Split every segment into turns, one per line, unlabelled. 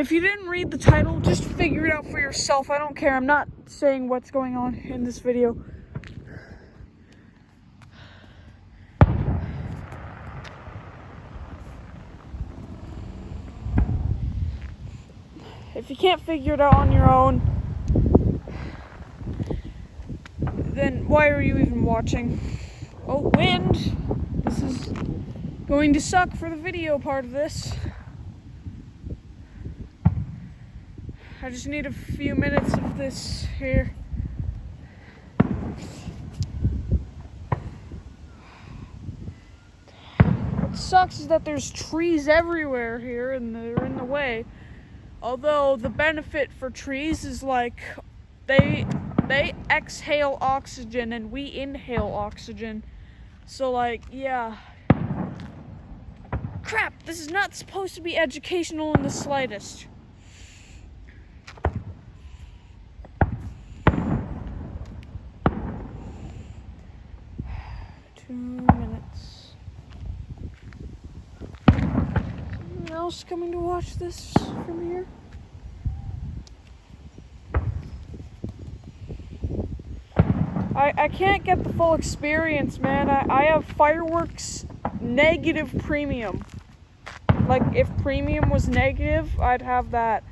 If you didn't read the title, just figure it out for yourself. I don't care. I'm not saying what's going on in this video. If you can't figure it out on your own, then why are you even watching? Oh, wind! This is going to suck for the video part of this. I just need a few minutes of this here. What sucks is that there's trees everywhere here and they're in the way. Although the benefit for trees is like they exhale oxygen and we inhale oxygen. So like, yeah. Crap, this is not supposed to be educational in the slightest. Minutes. Someone else coming to watch this from here? I can't get the full experience, man. I have fireworks negative premium. Like, if premium was negative, I'd have that.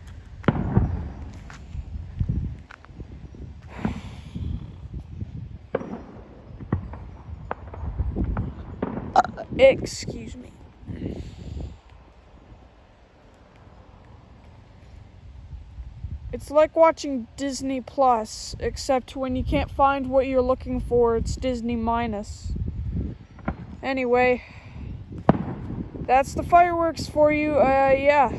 Excuse me. It's like watching Disney Plus, except when you can't find what you're looking for, it's Disney minus. Anyway, that's the fireworks for you. Yeah.